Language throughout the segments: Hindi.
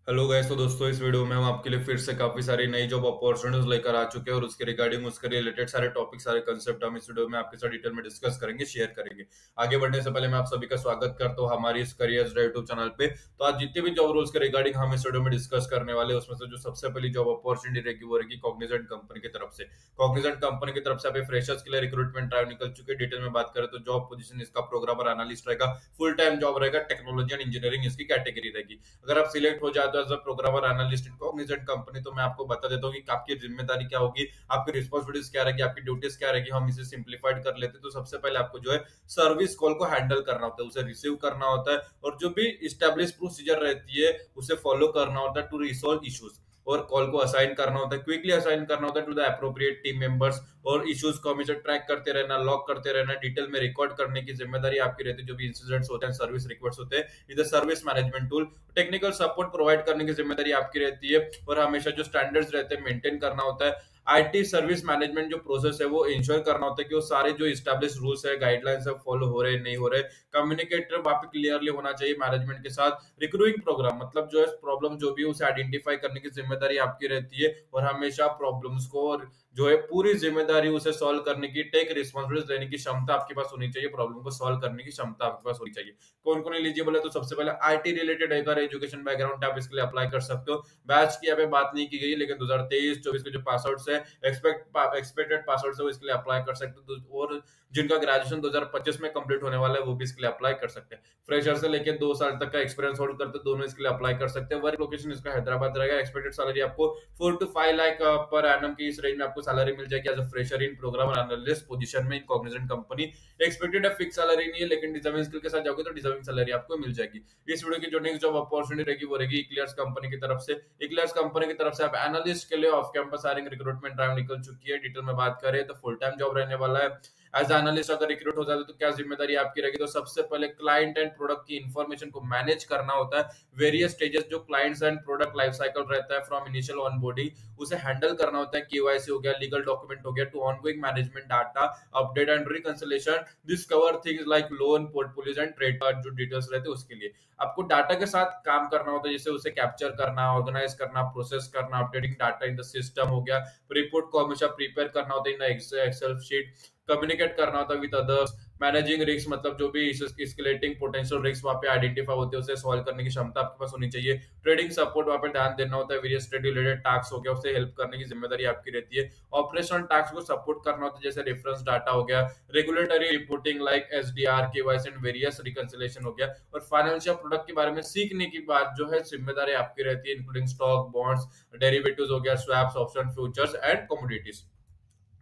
Hello guys. तो दोस्तों इस वीडियो में हम आपके लिए फिर से काफी सारी नई जॉब अपॉर्चुनिटीज लेकर आ चुके हैं और उसके रिगार्डिंग उसके रिलेटेड सारे टॉपिक सारे कंसेप्ट हम इस वीडियो में आपके साथ डिटेल में डिस्कस करेंगे, शेयर करेंगे। आगे बढ़ने से पहले मैं आप सभी का स्वागत करता हूँ हमारी इस करियर यूट्यूब चैनल पे। तो आज जितने भी जॉब रोल्स के रिगार्डिंग हम इस वीडियो में डिस्कस करने वाले हैं उसमें से जो सबसे पहली जॉब अपॉर्चुनिटी रहेगी वो रहेगी कॉग्निजेंट कंपनी की तरफ से। कॉग्निजेंट कंपनी की तरफ से अभी फ्रेशर्स के लिए रिक्रूटमेंट ड्राइव निकल चुके हैं। डिटेल में बात करें तो जॉब पोजीशन इसका प्रोग्रामर एनालिस्ट रहेगा, फुल टाइम जॉब रहेगा, टेक्नोलॉजी एंड इंजीनियरिंग इसकी कैटेगरी रहेगी। अगर आप सिलेक्ट हो जाते हो as a programmer analyst in Cognizant company तो मैं आपको बता देता हूँ कि आपकी जिम्मेदारी क्या होगी, आपकी रिस्पॉन्सिबिलिटीज क्या रहेगी, आपकी ड्यूटीज क्या रहेगी। हम इसे सिंप्लीफाइड कर लेते हैं। तो सबसे पहले आपको जो है सर्विस कॉल को हैंडल करना होता है, उसे रिसीव करना होता है और जो भी स्टैब्लिश प्रोसीजर रहती है उसे फॉलो करना होता है टू रिसॉल्व इश्यूज। और कॉल को असाइन करना होता है, क्विकली असाइन करना होता है to the appropriate team members. और इश्यूज को हमेशा ट्रैक करते रहना, लॉक करते रहना, डिटेल में रिकॉर्ड करने की जिम्मेदारी आपकी रहती है। जो भी इंसिडेंट्स होते हैं, सर्विस रिक्वेस्ट होते हैं, इधर service management tool, technical support provide करने की जिम्मेदारी आपकी रहती है। और हमेशा जो स्टैंडर्ड्स रहते हैं मेंटेन करना होता है। आईटी सर्विस मैनेजमेंट जो प्रोसेस है वो इंश्योर करना होता है कि वो सारे जो इस्टेब्लिश रूल्स है, गाइडलाइंस है, फॉलो हो रहे नहीं हो रहे। कम्युनिकेटर वहां पे क्लियरली होना चाहिए मैनेजमेंट के साथ। रिक्रूइंग प्रोग्राम मतलब जो है प्रॉब्लम जो भी है उसे आइडेंटिफाई करने की जिम्मेदारी आपकी रहती है। और हमेशा प्रॉब्लम्स को जो है पूरी जिम्मेदारी उसे सॉल्व करने की, टेक रिस्पॉन्सिबिलिटी लेने की क्षमता आपके पास होनी चाहिए, प्रॉब्लम को सॉल्व करने की क्षमता आपके पास होनी चाहिए। कौन कौन एलिजिबल है? तो सबसे पहले आईटी रिलेटेड अगर एजुकेशन बैकग्राउंड आप इसके लिए अप्लाई कर सकते हो। बैच की यहाँ पे बात नहीं की गई, लेकिन 2023-24 के जो पास आउट है, एक्सपेक्टेड पास आउट है वो इसके लिए अप्लाई कर सकते हो। और जिनका ग्रेजुएशन 2025 में कंप्लीट होने वाला है वो भी इसके लिए अप्लाई कर सकते हैं। फ्रेशर से लेकर 2 साल तक का एक्सपीरियंस होल्ड करते दोनों इसके लिए अप्लाई कर सकते हैं। वर्क लोकेशन इसका हैदराबाद रहेगा। एक्सपेक्टेड सैलरी आपको 4 to 5 लाख पर एनम की इस रेंज में आपको सैलरी मिल जाएगी as a fresher in programmer analyst position में इन कॉग्निजेंट कंपनी। एक्सपेक्टेड है फिक्स सैलरी नहीं है, लेकिन डिजर्विंग स्किल के साथ जाओगे तो डिजर्विंग सैलरी आपको मिल जाएगी। इस वीडियो की जो नेक्स्ट जॉब अपॉर्चुनिटी रहेगी वो रहेगी इक्लियर्स कंपनी की तरफ से। इक्लियर्स कंपनी की तरफ से आप एनालिस्ट के लिए off campus hiring recruitment drive निकल चुकी है। डिटेल में बात करें तो फुल टाइम जॉब रहने वाला है। एज एनालिस्ट अगर रिक्रूट हो जाते तो क्या जिम्मेदारी आपकी रहेगी? तो सबसे पहले क्लाइंट एंड प्रोडक्ट की इंफॉर्मेशन को मैनेज करना होता है। वेरियस स्टेजेस जो clients and product life cycle रहता है फ्रॉम इनिशियल ऑनबोर्डिंग उसे हैंडल करना होता है। केवाईसी हो गया, लीगल डॉक्यूमेंट हो गया, to ongoing management data update and reconciliation. This cover things like loan portfolios and trade card जो डिटेल्स रहते हैं उसके लिए आपको डाटा के साथ काम करना होता है, जैसे उसे कैप्चर करना, ऑर्गेनाइज करना, प्रोसेस करना, updating data in the system हो गया। रिपोर्ट को हमेशा प्रिपेयर करना होता है इन एक्सेल शीट। कम्युनिकेट करना होता है विद अदर्स। मैनेजिंग रिस्क मतलब जो भी स्केलेटिंग पोटेंशियल रिस्क वहां पे आइडेंटिफाई होते हैं उसे सॉल्व करने की क्षमता आपके पास होनी चाहिए। ट्रेडिंग सपोर्ट वहां पे ध्यान देना होता है। वेरियस ट्रेड रिलेटेड टास्क हो गया उसे हेल्प करने की जिम्मेदारी आपकी रहती है। ऑपरेशनल टास्क को सपोर्ट करना होता है, जैसे रेफरेंस डाटा हो गया, regulatory reporting like SDR, KYC and various reconciliation हो गया। और फाइनेंशियल प्रोडक्ट के बारे में सीखने की बात जो है जिम्मेदारी आपकी रहती है, इंक्लूडिंग स्टॉक, बॉन्ड्स, डेरिवेटिव्स हो गया, swaps, option, futures and commodities.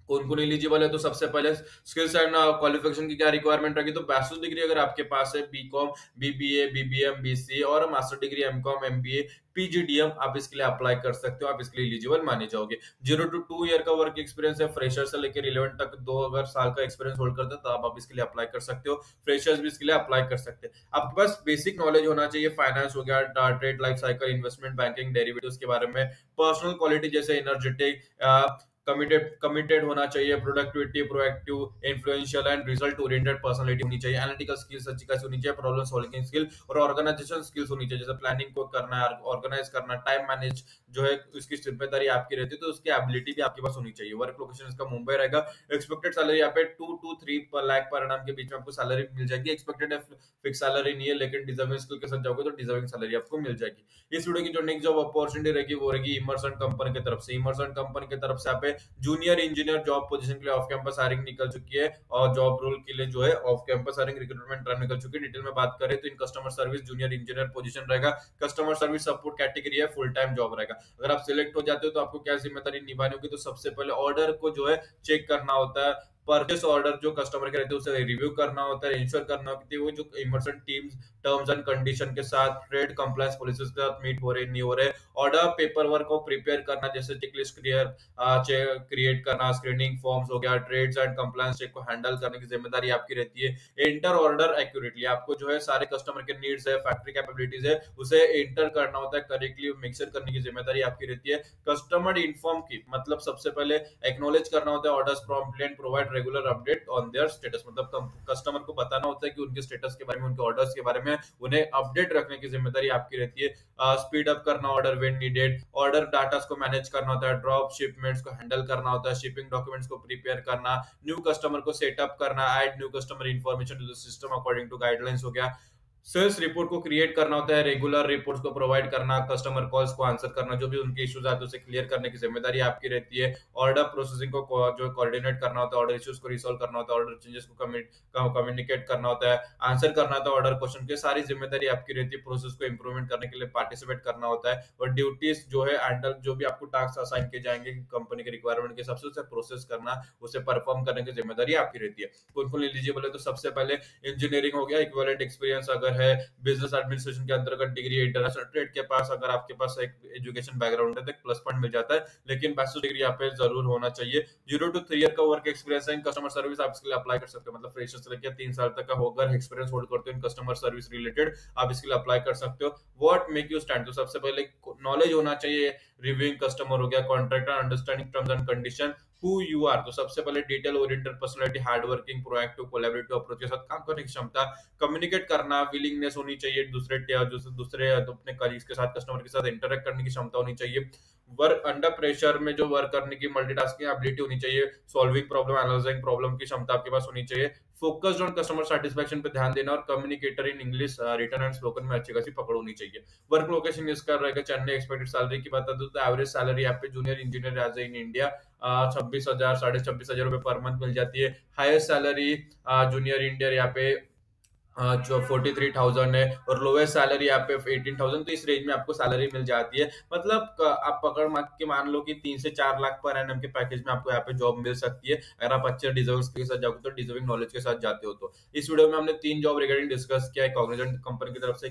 कौन कौन एलिजिबल है? तो सबसे पहले स्किल्स एंड क्वालिफिकेशन की क्या रिक्वायरमेंट रहेगी? तो बैचलर डिग्री अगर आपके पास है, बीकॉम, बीबीए, बीबीएम, बीसी और master degree MCom, MBA, PGDM, आप इसके लिए अप्लाई कर सकते हो, आप इसके लिए एलिजिबल माने जाओगे। 0 to 2 ईयर का वर्क एक्सपीरियंस है, फ्रेशर से लेकर रिलेवेंट तक 2 अगर साल का एक्सपीरियंस होल्ड करते हैं तो आप इसके लिए अप्लाई कर सकते हो। फ्रेशर्स भी इसके लिए अप्लाई कर सकते हैं। आपके पास बेसिक नॉलेज होना चाहिए, फाइनेंस हो गया, trade life cycle, investment banking, derivatives के बारे में। पर्सनल क्वालिटी जैसे एनर्जेटिक, कमिटेड कमिटेड होना चाहिए, productivity, proactive, influential and result oriented personality होनी चाहिए। एनालिटिकल स्किल्स अच्छी खासी होनी चाहिए, प्रॉब्लम सॉल्विंग स्किल और ऑर्गेनाइजेशन स्किल्स होनी चाहिए, जैसे प्लानिंग को करना है, ऑर्गेनाइज करना, टाइम मैनेज जो है उसकी जिम्मेदारी आपकी रहती है, तो उसकी एबिलिटी भी आपके पास होनी चाहिए। वर्क लोकेशन इसका मुंबई रहेगा। एक्सपेक्टेड सैलरी यहाँ पे 2 to 3 लाख पर एनम के बीच में आपको सैलरी मिल जाएगी। एक्सपेक्टेड फिक्स सैलरी नहीं है, लेकिन डिजर्विंग स्किल के साथ जाओगे तो डिजर्विंग सैलरी आपको मिल जाएगी। इस वीडियो की जो नेक्स्ट जॉब अपॉर्चुनिटी रहेगी वो रहेगी इमर्सन कंपनी की तरफ से। इमर्सन कंपनी की तरफ से यहाँ पे जूनियर इंजीनियर जॉब पोजीशन के लिए ऑफ कैंपस हायरिंग निकल चुकी है और जॉब रोल के लिए जो है off campus hiring recruitment drive निकल चुकी है। डिटेल में बात करें तो in customer service junior engineer position रहेगा। कस्टमर सर्विस सपोर्ट कैटेगरी है, फुल टाइम जॉब रहेगा। अगर आप सिलेक्ट हो जाते हो तो आपको क्या जिम्मेदारी निभानी होगी? तो सबसे पहले ऑर्डर को जो है चेक करना होता है। परचेस ऑर्डर जो कस्टमर के रहते हैं उसे रिव्यू करना होता है, इंश्योर करना होता है वो जो Emerson teams terms and condition के साथ, ट्रेड कंप्लायंस पॉलिसीज के साथ मीट हो रहे नहीं हो रहे। ऑर्डर पेपर वर्क को प्रिपेयर करना, जैसे चेकलिस्ट क्रिएट करना, स्क्रीनिंग फॉर्म्स हो गया, ट्रेड्स एंड कंप्लायंस चेक को हैंडल करने की जिम्मेदारी आपकी रहती है। एंटर ऑर्डर एक्यूरेटली, आपको जो है सारे कस्टमर के नीड्स है, फैक्ट्री कैपेबिलिटीज है, उसे एंटर करना होता है, करेक्टली मिक्सर करने की जिम्मेदारी आपकी रहती है। कस्टमर इन्फॉर्म की मतलब सबसे पहले एक्नॉलेज करना होता है orders promptly and provide regular update on their status, मतलब कस्टमर को बताना होता है कि उनके स्टेटस के बारे में, उनके ऑर्डर्स के बारे में उन्हें अपडेट रखने की जिम्मेदारी आपकी रहती है। स्पीड अप करना order when needed, order data को मैनेज करना होता है, ड्रॉप शिपमेंट्स को हैंडल करना होता है, शिपिंग डॉक्यूमेंट्स को प्रिपेयर करना, न्यू कस्टमर को सेटअप करना, add new customer information to the system according to guidelines हो गया। सेल्स रिपोर्ट को क्रिएट करना होता है, रेगुलर रिपोर्ट्स को प्रोवाइड करना, कस्टमर कॉल्स को आंसर करना, जो भी उनके इश्यूज आते हैं उसे क्लियर करने की जिम्मेदारी आपकी रहती है। ऑर्डर प्रोसेसिंग को जो कोऑर्डिनेट करना होता है, ऑर्डर इश्यूज को रिसॉल्व करना होता है, ऑर्डर चेंजेस को कम्युनिकेट करना होता है, आंसर करना होता है ऑर्डर क्वेश्चन की, सारी जिम्मेदारी आपकी रहती है। प्रोसेस को इंप्रूवमेंट करने के लिए पार्टिसिपेट करना होता है, और ड्यूटीज जो है हैंडल, जो भी आपको टास्क असाइन किए जाएंगे कंपनी के रिक्वायरमेंट के हिसाब से, उसे प्रोसेस करना, उसे परफॉर्म करने की जिम्मेदारी आपकी रहती है। कौन कौन एलिजिबल है? तो सबसे पहले इंजीनियरिंग हो गया, इक्विवेलेंट एक्सपीरियंस अगर है, बिजनेस एडमिनिस्ट्रेशन के अंतर्गत डिग्री, इंटरनेशनल ट्रेड के पास अगर आपके पास एक एजुकेशन बैकग्राउंड है तो एक प्लस पॉइंट मिल जाता है, लेकिन बैचलर डिग्री यहाँ पे जरूर होना चाहिए। 0 to 3 ईयर का वर्क एक्सपीरियंस है इन कस्टमर सर्विस, आप इसके लिए अप्लाई कर सकते हो, मतलब फ्रेशर से लेकर 3 साल तक का होगा एक्सपीरियंस होल्ड करते हो इन कस्टमर सर्विस रिलेटेड, आप इसके लिए अप्लाई कर सकते हो। What make you stand? तो सबसे पहले नॉलेज होना चाहिए, रिव्यूइंग कस्टमर हो गया, contractor, understanding terms and condition, who you are, तो सबसे पहले detail oriented personality, hard working, proactive, collaborative approach के साथ काम करने की क्षमता, कम्युनिकेट करना, विलिंगनेस होनी चाहिए, दूसरे अपने कलीग्स के साथ, कस्टमर के साथ इंटरेक्ट करने की क्षमता होनी चाहिए, वर्क अंडर प्रेशर में जो वर्क करने की मल्टीटास्किंग एबिलिटी होनी चाहिए, सॉल्विंग प्रॉब्लम, एनालाइजिंग प्रॉब्लम की क्षमता आपके पास होनी चाहिए, फोकस्ड ऑन कस्टमर सेटिस्फेक्शन पे ध्यान देना, और communicator in English written and spoken में अच्छी खासी पकड़ होनी चाहिए। वर्क लोकेशन इसका रहेगा चेन्नई। एक्सपेक्टेड सैलरी की बता दूं तो एवरेज सैलरी यहाँ पे junior engineer as in India 26,000 26,500 रुपए पर मंथ मिल जाती है। हाईएस्ट सैलरी जूनियर इंडियर यहाँ पे जो 43,000 है, और लोवेस्ट सैलरी यहाँ पे 18,000, तो इस रेंज में आपको सैलरी मिल जाती है। मतलब आप पकड़ के मान लो कि 3 से 4 लाख पर एनएम के पैकेज में आपको यहाँ पे जॉब मिल सकती है, अगर आप अच्छे डिजर्विंग के साथ जाओगे, तो डिजर्विंग नॉलेज के साथ जाते हो। तो इस वीडियो में हमने 3 जॉब रिगार्डिंग डिस्कस किया है, कॉग्निजेंट कंपनी की तरफ से,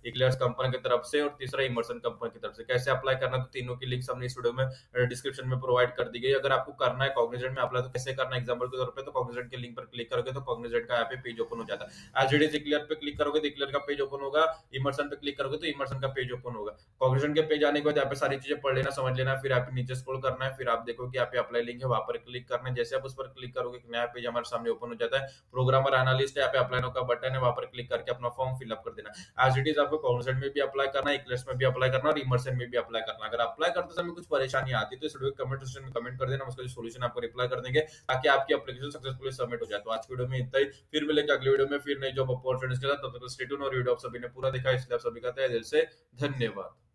इक्लियर्स कंपनी की तरफ से, और तीसरा इमर्सन कंपनी की तरफ से। कैसे अप्लाई करना, तो तीनों की लिंक्स हमने इस वीडियो में डिस्क्रिप्शन में प्रोवाइड कर दी गई। अगर आपको करना है कॉग्निजेंट में अप्लाई, तो कैसे करना है एग्जाम्पल के तौर पर, तो कॉग्निजेंट के लिंक पर क्लिक करोगे तो कॉग्निजेंट का यहाँ पे पेज ओपन हो जाता है। एज इट इज इक्लियर पे क्लिक करोगे तो इक्लियर का पेज ओपन होगा, इमर्सन पे क्लिक करोगे तो इमर्सन का पेज ओपन होगा। कॉग्निजेंट के पेज आने के बाद यहाँ पे सारी चीजें पढ़ लेना, समझ लेना, फिर आप नीचे स्क्रॉल करना है, फिर आप देखो कि यहाँ पे अप्लाई लिंक है, वहां पर क्लिक करना है। जैसे आप उस पर क्लिक करोगे नया पेज हमारे सामने ओपन हो जाता है। प्रोग्रामर एनालिस्ट है, यहाँ पे अप्लाई नो का बटन है, वहां पर क्लिक करके अपना फॉर्म फिलअप कर देना। एज इट इज आपको कॉग्निजेंट में भी अप्लाई करना है, इक्लियर्स में भी अप्लाई करना, और इमर्सन में भी अप्लाई करना। अगर अप्लाई करते समय कुछ परेशानी आती है तो इस वीडियो के कमेंट सेक्शन में कमेंट कर देना, उसका जो सोल्यूशन आपको रिप्लाई कर देंगे, ताकि आपकी एप्लीकेशन सक्सेसफुली सबमिट हो जाए। तो आज की वीडियो में इतना ही, फिर मिलेंगे अगली वीडियो में फिर नई जॉब अपॉर्चुनिटीज के साथ। तब तक स्टे ट्यून, और वीडियो आप सभी ने पूरा देखा इसलिए आप सभी का तहे दिल से धन्यवाद।